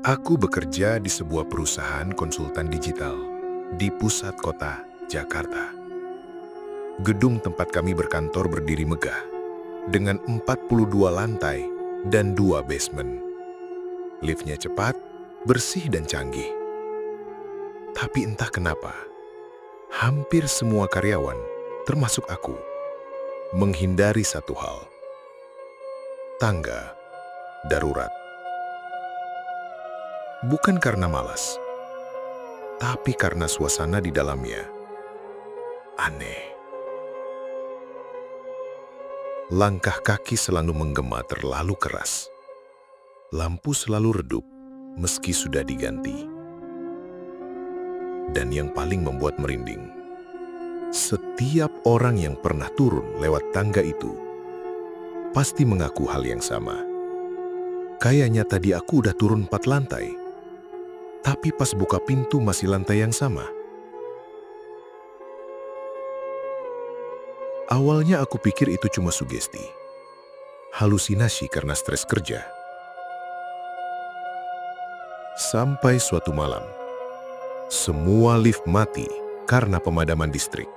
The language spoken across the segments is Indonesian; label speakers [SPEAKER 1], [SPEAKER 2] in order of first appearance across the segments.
[SPEAKER 1] Aku bekerja di sebuah perusahaan konsultan digital di pusat kota Jakarta. Gedung tempat kami berkantor berdiri megah dengan 42 lantai dan 2 basement. Liftnya cepat, bersih dan canggih. Tapi entah kenapa, hampir semua karyawan, termasuk aku, menghindari satu hal: tangga darurat. Bukan karena malas, tapi karena suasana di dalamnya aneh. Langkah kaki selalu menggema terlalu keras. Lampu selalu redup meski sudah diganti. Dan yang paling membuat merinding, setiap orang yang pernah turun lewat tangga itu pasti mengaku hal yang sama. Kayaknya tadi aku udah turun 4 lantai, tapi pas buka pintu masih lantai yang sama. Awalnya aku pikir itu cuma sugesti, halusinasi karena stres kerja. Sampai suatu malam, semua lift mati karena pemadaman listrik.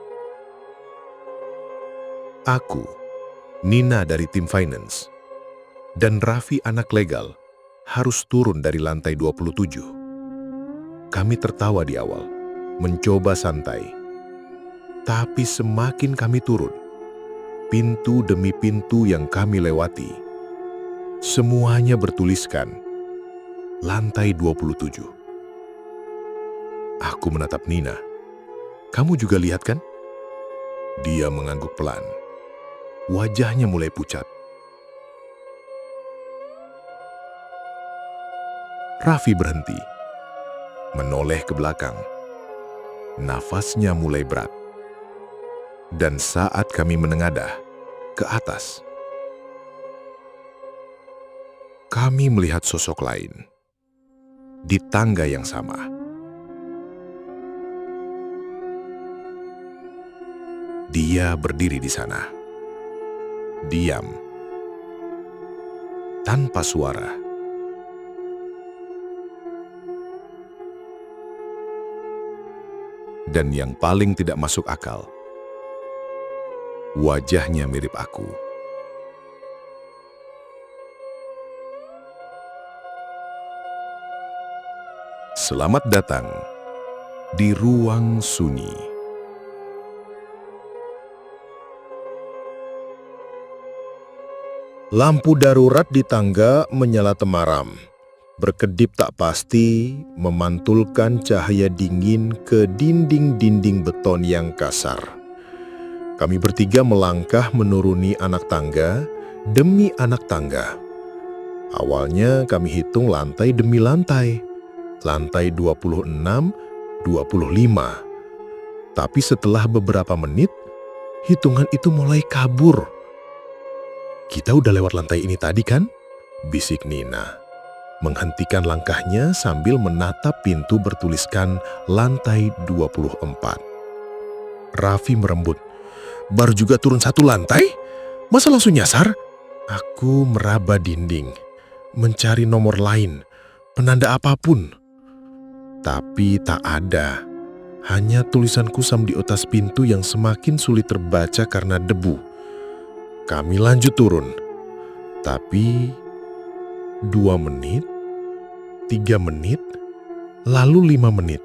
[SPEAKER 1] Aku, Nina dari tim finance, dan Raffi anak legal harus turun dari lantai 27. Kami tertawa di awal, mencoba santai. Tapi semakin kami turun, pintu demi pintu yang kami lewati, semuanya bertuliskan lantai 27. Aku menatap Nina. Kamu juga lihat kan? Dia mengangguk pelan. Wajahnya mulai pucat. Raffi berhenti, menoleh ke belakang. Nafasnya mulai berat. Dan saat kami menengadah ke atas, kami melihat sosok lain di tangga yang sama. Dia berdiri di sana, diam, tanpa suara. Dan yang paling tidak masuk akal, wajahnya mirip aku. Selamat datang di ruang sunyi. Lampu darurat di tangga menyala temaram, berkedip tak pasti, memantulkan cahaya dingin ke dinding-dinding beton yang kasar. Kami bertiga melangkah menuruni anak tangga demi anak tangga. Awalnya kami hitung lantai demi lantai. Lantai 26, 25. Tapi setelah beberapa menit, hitungan itu mulai kabur. Kita udah lewat lantai ini tadi kan? Bisik Nina, menghentikan langkahnya sambil menatap pintu bertuliskan lantai 24. Raffi merembut. Baru juga turun 1 lantai? Masa langsung nyasar? Aku meraba dinding, mencari nomor lain, penanda apapun. Tapi tak ada, hanya tulisan kusam di atas pintu yang semakin sulit terbaca karena debu. Kami lanjut turun, tapi 2 menit, 3 menit, lalu 5 menit.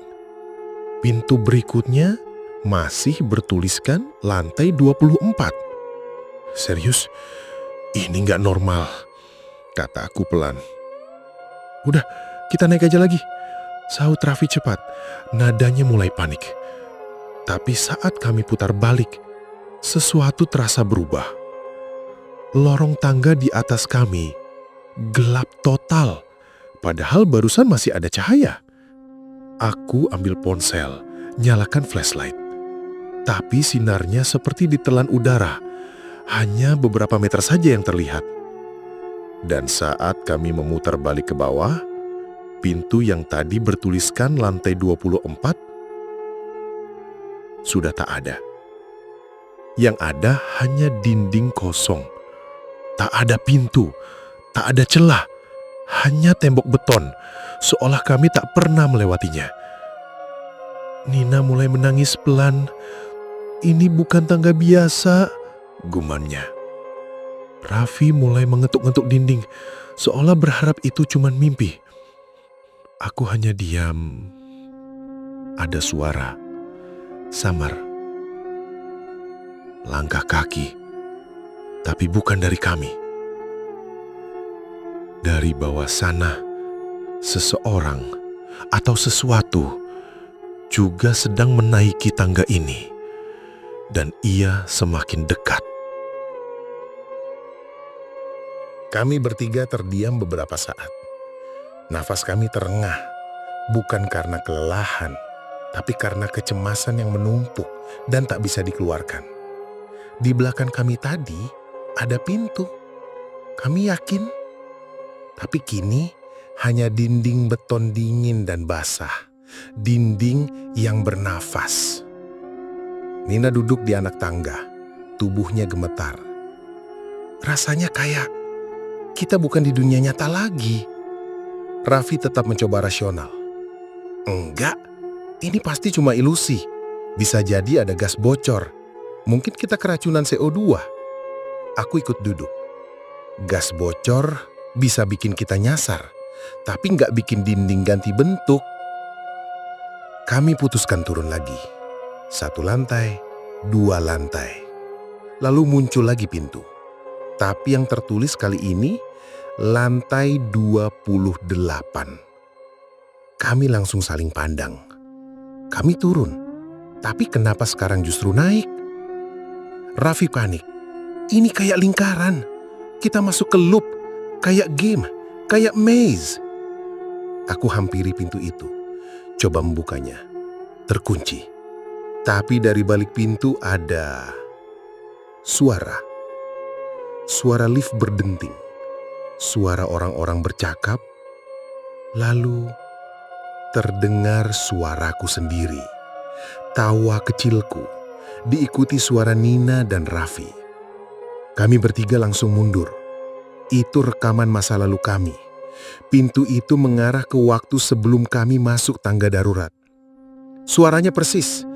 [SPEAKER 1] Pintu berikutnya masih bertuliskan lantai 24. Serius, ini nggak normal, kata aku pelan. Udah, kita naik aja lagi, sahut Raffi cepat. Nadanya mulai panik. Tapi saat kami putar balik, sesuatu terasa berubah. Lorong tangga di atas kami gelap total, padahal barusan masih ada cahaya. Aku ambil ponsel, nyalakan flashlight. Tapi sinarnya seperti ditelan udara, hanya beberapa meter saja yang terlihat. Dan saat kami memutar balik ke bawah, pintu yang tadi bertuliskan lantai 24 sudah tak ada. Yang ada hanya dinding kosong. Tak ada pintu, tak ada celah, hanya tembok beton,
[SPEAKER 2] seolah kami tak pernah melewatinya. Nina mulai menangis pelan. "Ini bukan tangga biasa," gumannya. Raffi mulai mengetuk-ngetuk dinding, seolah berharap itu cuma mimpi. Aku hanya diam. Ada suara, samar. Langkah kaki, tapi bukan dari kami. Dari bawah sana, seseorang atau sesuatu juga sedang menaiki tangga ini. Dan ia semakin dekat.
[SPEAKER 1] Kami bertiga terdiam beberapa saat. Nafas kami terengah, bukan karena kelelahan, tapi karena kecemasan yang menumpuk dan tak bisa dikeluarkan. Di belakang kami tadi ada pintu. Kami yakin, tapi kini hanya dinding beton dingin dan basah. Dinding yang bernafas. Nina duduk di anak tangga, tubuhnya gemetar. Rasanya kayak kita bukan di dunia nyata lagi. Raffi tetap mencoba rasional. Enggak, ini pasti cuma ilusi. Bisa jadi ada gas bocor. Mungkin kita keracunan CO2. Aku ikut duduk. Gas bocor bisa bikin kita nyasar, tapi nggak bikin dinding ganti bentuk. Kami putuskan turun lagi. 1 lantai, 2 lantai. Lalu muncul lagi pintu. Tapi yang tertulis kali ini, lantai 28. Kami langsung saling pandang. Kami turun. Tapi kenapa sekarang justru naik? Raffi panik. Ini kayak lingkaran. Kita masuk ke loop. Kayak game. Kayak maze. Aku hampiri pintu itu. Coba membukanya. Terkunci. Tapi dari balik pintu ada suara. Suara lift berdenting. Suara orang-orang bercakap. Lalu terdengar suaraku sendiri. Tawa kecilku. Diikuti suara Nina dan Raffi. Kami bertiga langsung mundur. Itu rekaman masa lalu kami. Pintu itu mengarah ke waktu sebelum kami masuk tangga darurat. Suaranya persis.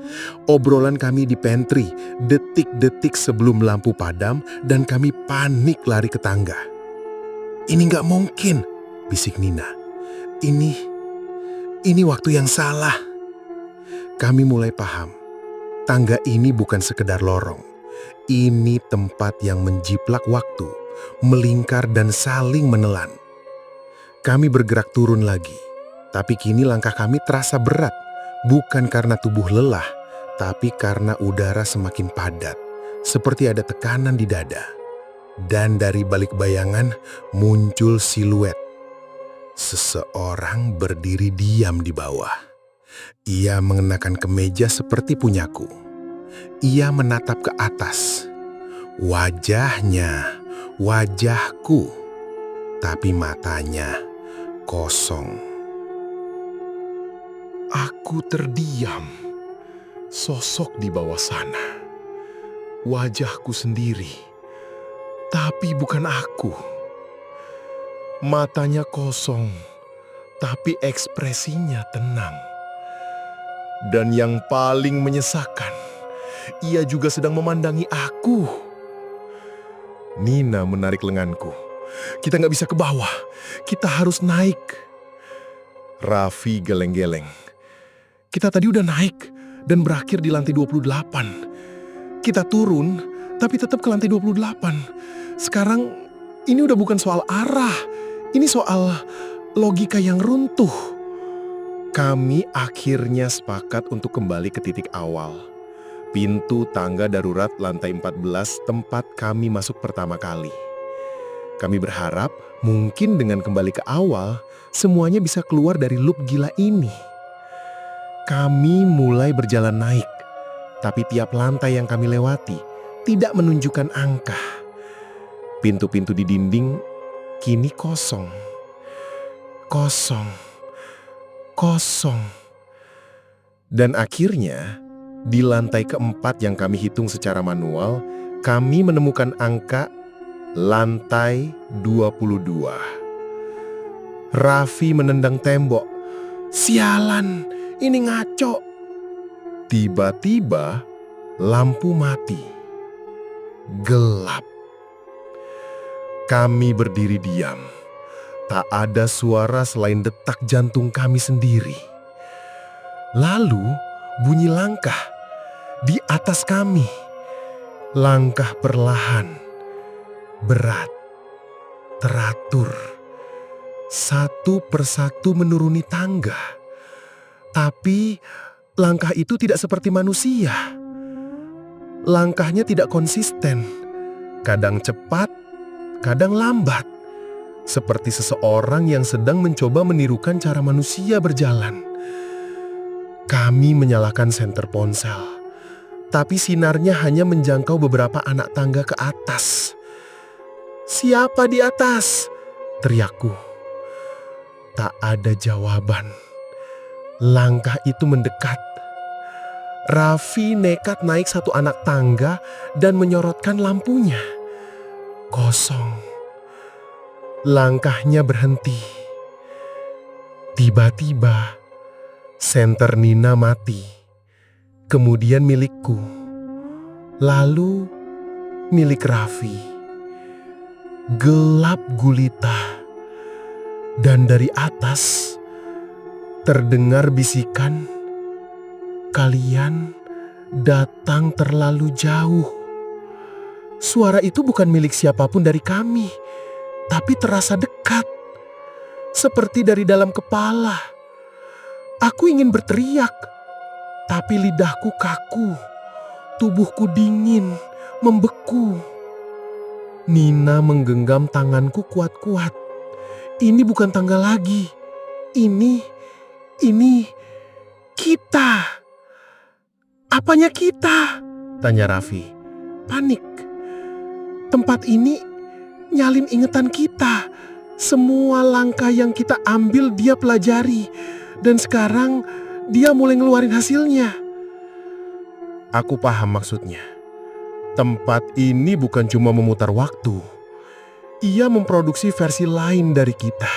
[SPEAKER 1] Obrolan kami di pantry, detik-detik sebelum lampu padam dan kami panik lari ke tangga. "Ini nggak mungkin," bisik Nina. Ini waktu yang salah." Kami mulai paham. Tangga ini bukan sekedar lorong. Ini tempat yang menjiplak waktu, melingkar dan saling menelan. Kami bergerak turun lagi. Tapi kini langkah kami terasa berat. Bukan karena tubuh lelah, tapi karena udara semakin padat, seperti ada tekanan di dada. Dan dari balik bayangan muncul siluet. Seseorang berdiri diam di bawah. Ia mengenakan kemeja seperti punyaku. Ia menatap ke atas. Wajahnya, wajahku, tapi matanya kosong. Aku terdiam. Sosok di bawah sana. Wajahku sendiri. Tapi bukan aku. Matanya kosong, tapi ekspresinya tenang. Dan yang paling menyesakan, ia juga sedang memandangi aku. Nina menarik lenganku. "Kita nggak bisa ke bawah. Kita harus naik." Raffi geleng-geleng. "Kita tadi udah naik dan berakhir di lantai 28. Kita turun, tapi tetap ke lantai 28. Sekarang ini udah bukan soal arah. Ini soal logika yang runtuh." Kami akhirnya sepakat untuk kembali ke titik awal. Pintu tangga darurat lantai 14 tempat kami masuk pertama kali. Kami berharap mungkin dengan kembali ke awal, semuanya bisa keluar dari loop gila ini. Kami mulai berjalan naik, tapi tiap lantai yang kami lewati tidak menunjukkan angka. Pintu-pintu di dinding kini kosong. Kosong. Kosong. Dan akhirnya, di lantai keempat yang kami hitung secara manual, kami menemukan angka lantai 22. Raffi menendang tembok. Sialan, ini ngaco. Tiba-tiba lampu mati. Gelap. Kami berdiri diam. Tak ada suara selain detak jantung kami sendiri. Lalu bunyi langkah di atas kami. Langkah perlahan, berat, teratur. Satu persatu menuruni tangga. Tapi langkah itu tidak seperti manusia. Langkahnya tidak konsisten. Kadang cepat, kadang lambat. Seperti seseorang yang sedang mencoba menirukan cara manusia berjalan. Kami menyalakan senter ponsel, tapi sinarnya hanya menjangkau beberapa anak tangga ke atas. "Siapa di atas?" teriakku. Tak ada jawaban. Langkah itu mendekat. Raffi nekat naik satu anak tangga dan menyorotkan lampunya. Kosong. Langkahnya berhenti. Tiba-tiba, senter Nina mati. Kemudian milikku. Lalu milik Raffi. Gelap gulita. Dan dari atas terdengar bisikan, "Kalian datang terlalu jauh." Suara itu bukan milik siapapun dari kami, tapi terasa dekat, seperti dari dalam kepala. Aku ingin berteriak, tapi lidahku kaku, tubuhku dingin, membeku. Nina menggenggam tanganku kuat-kuat. Ini bukan tangga lagi. Ini kita. "Apanya kita?" tanya Raffi. Panik. Tempat ini nyalin ingatan kita. Semua langkah yang kita ambil dia pelajari. Dan sekarang dia mulai ngeluarin hasilnya. Aku paham maksudnya. Tempat ini bukan cuma memutar waktu. Ia memproduksi versi lain dari kita.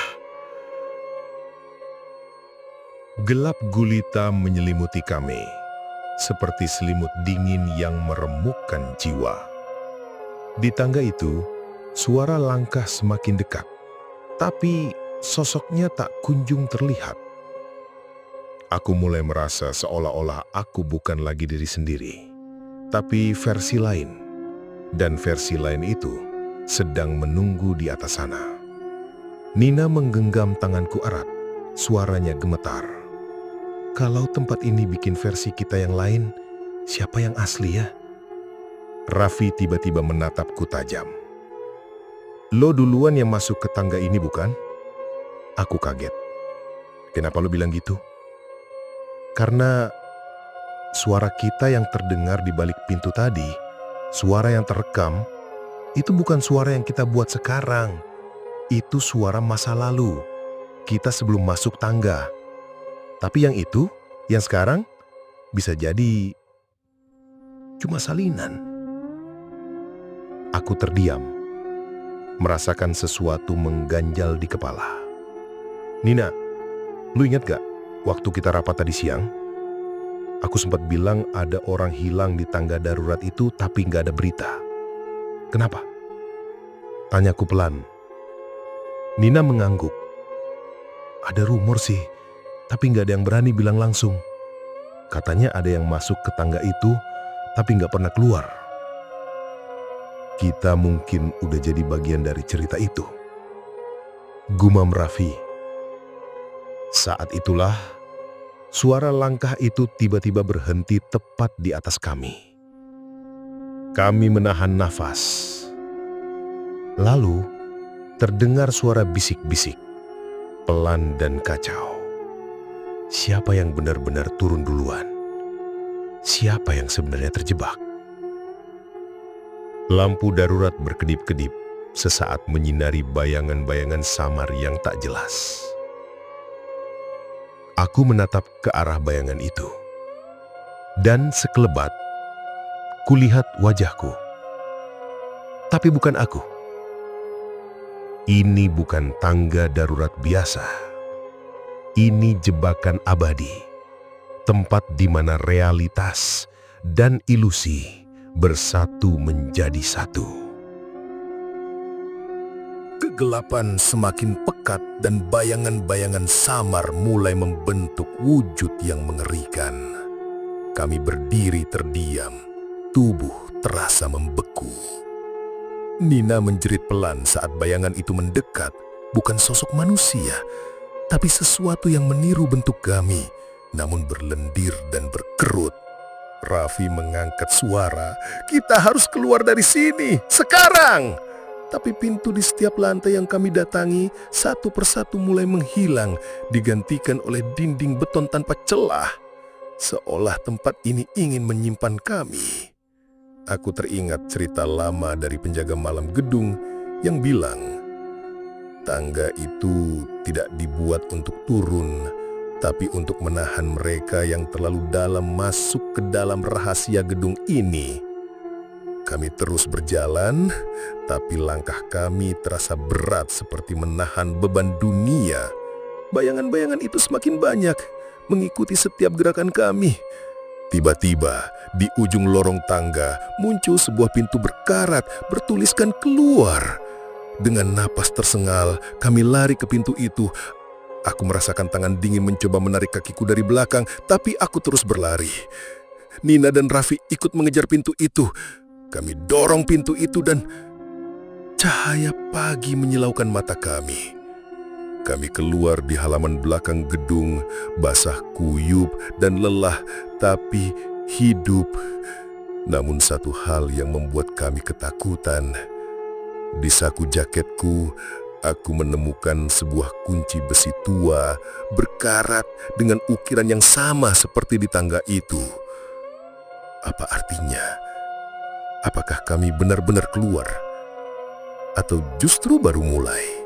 [SPEAKER 2] Gelap gulita menyelimuti kami, seperti selimut dingin yang meremukkan jiwa. Di tangga itu, suara langkah semakin dekat, tapi sosoknya tak kunjung terlihat. Aku mulai merasa seolah-olah aku bukan lagi diri sendiri, tapi versi lain. Dan versi lain itu sedang menunggu di atas sana. Nina menggenggam tanganku erat, suaranya gemetar. Kalau tempat ini bikin versi kita yang lain, siapa yang asli ya? Raffi tiba-tiba menatapku tajam. "Lo duluan yang masuk ke tangga ini bukan?" Aku kaget. "Kenapa lo bilang gitu?" "Karena suara kita yang terdengar di balik pintu tadi, suara yang terekam, itu bukan suara yang kita buat sekarang. Itu suara masa lalu, kita sebelum masuk tangga. Tapi yang itu, yang sekarang, bisa jadi cuma salinan." Aku terdiam, merasakan sesuatu mengganjal di kepala. "Nina, lu ingat gak waktu kita rapat tadi siang? Aku sempat bilang ada orang hilang di tangga darurat itu tapi gak ada berita. Kenapa?" Tanyaku pelan. Nina mengangguk. "Ada rumor sih, tapi gak ada yang berani bilang langsung. Katanya ada yang masuk ke tangga itu, tapi gak pernah keluar. Kita mungkin udah jadi bagian dari cerita itu." Gumam Raffi. Saat itulah, suara langkah itu tiba-tiba berhenti tepat di atas kami. Kami menahan nafas. Lalu, terdengar suara bisik-bisik, pelan dan kacau. Siapa yang benar-benar turun duluan? Siapa yang sebenarnya terjebak? Lampu darurat berkedip-kedip, sesaat menyinari bayangan-bayangan samar yang tak jelas. Aku menatap ke arah bayangan itu. Dan sekelebat, kulihat wajahku. Tapi bukan aku. Ini bukan tangga darurat biasa. Ini jebakan abadi, tempat di mana realitas dan ilusi bersatu menjadi satu.
[SPEAKER 1] Kegelapan semakin pekat dan bayangan-bayangan samar mulai membentuk wujud yang mengerikan. Kami berdiri terdiam, tubuh terasa membeku. Nina menjerit pelan saat bayangan itu mendekat, bukan sosok manusia, tapi sesuatu yang meniru bentuk kami, namun berlendir dan berkerut. Raffi mengangkat suara, "Kita harus keluar dari sini, sekarang!" Tapi pintu di setiap lantai yang kami datangi satu persatu mulai menghilang, digantikan oleh dinding beton tanpa celah. Seolah tempat ini ingin menyimpan kami. Aku teringat cerita lama dari penjaga malam gedung yang bilang, tangga itu tidak dibuat untuk turun, tapi untuk menahan mereka yang terlalu dalam masuk ke dalam rahasia gedung ini. Kami terus berjalan, tapi langkah kami terasa berat seperti menahan beban dunia. Bayangan-bayangan itu semakin banyak, mengikuti setiap gerakan kami. Tiba-tiba, di ujung lorong tangga muncul sebuah pintu berkarat bertuliskan "keluar". Dengan napas tersengal, kami lari ke pintu itu. Aku merasakan tangan dingin mencoba menarik kakiku dari belakang, tapi aku terus berlari. Nina dan Raffi ikut mengejar pintu itu. Kami dorong pintu itu dan cahaya pagi menyilaukan mata kami. Kami keluar di halaman belakang gedung, basah kuyup dan lelah, tapi hidup. Namun satu hal yang membuat kami ketakutan. Di saku jaketku, aku menemukan sebuah kunci besi tua, berkarat dengan ukiran yang sama seperti di tangga itu. Apa artinya? Apakah kami benar-benar keluar? Atau justru baru mulai?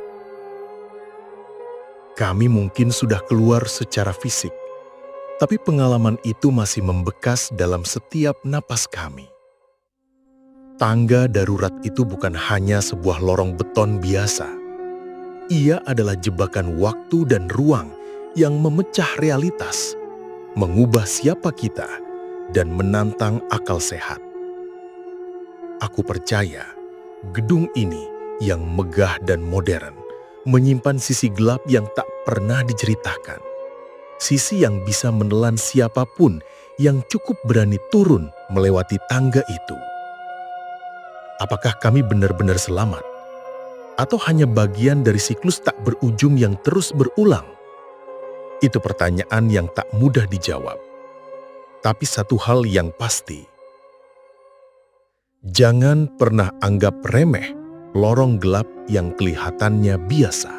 [SPEAKER 3] Kami mungkin sudah keluar secara fisik, tapi pengalaman itu masih membekas dalam setiap napas kami. Tangga darurat itu bukan hanya sebuah lorong beton biasa. Ia adalah jebakan waktu dan ruang yang memecah realitas, mengubah siapa kita, dan menantang akal sehat. Aku percaya gedung ini yang megah dan modern menyimpan sisi gelap yang tak pernah diceritakan. Sisi yang bisa menelan siapapun yang cukup berani turun melewati tangga itu. Apakah kami benar-benar selamat? Atau hanya bagian dari siklus tak berujung yang terus berulang? Itu pertanyaan yang tak mudah dijawab. Tapi satu hal yang pasti, jangan pernah anggap remeh lorong gelap yang kelihatannya biasa.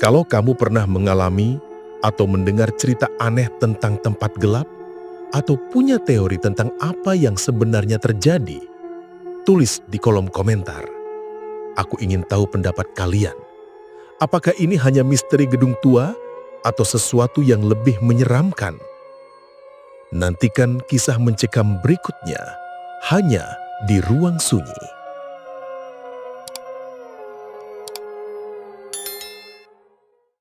[SPEAKER 3] Kalau kamu pernah mengalami atau mendengar cerita aneh tentang tempat gelap, atau punya teori tentang apa yang sebenarnya terjadi, tulis di kolom komentar. Aku ingin tahu pendapat kalian. Apakah ini hanya misteri gedung tua atau sesuatu yang lebih menyeramkan? Nantikan kisah mencekam berikutnya hanya di Ruang Sunyi.